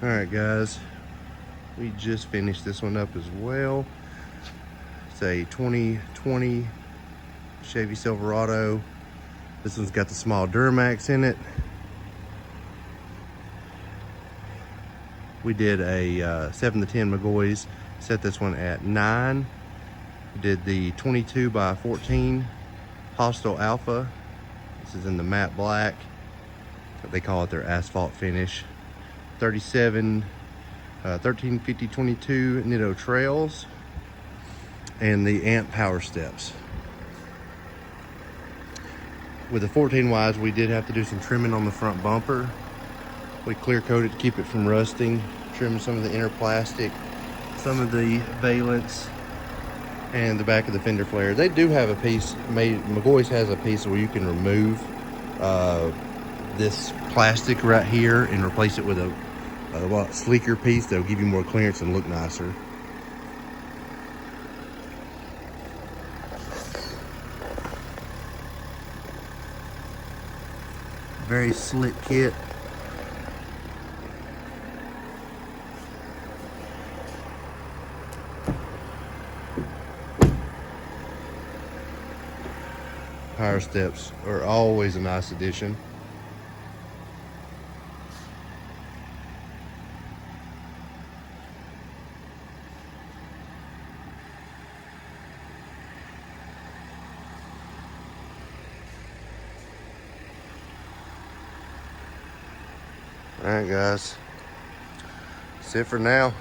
All right, guys, we just finished this one up as well. It's a 2020 Chevy Silverado. This one's got the small dmax in it. We did a 7 to 10 McGaughys. Set this one at 9. We did the 22 by 14 Hostile Alpha. This is in the matte black. They call it their asphalt finish. 37 1350/22 Nitto Trails, and the amp power steps. With the 14 wides, we did have to do some trimming on the front bumper. We clear coated to keep it from rusting, trim some of the inner plastic, some of the valence, and the back of the fender flare. They do have a piece made, McGaughys has a piece where you can remove this plastic right here and replace it with a lot sleeker piece that'll give you more clearance and look nicer. Very slick kit. Power steps are always a nice addition. All right, guys, that's it for now.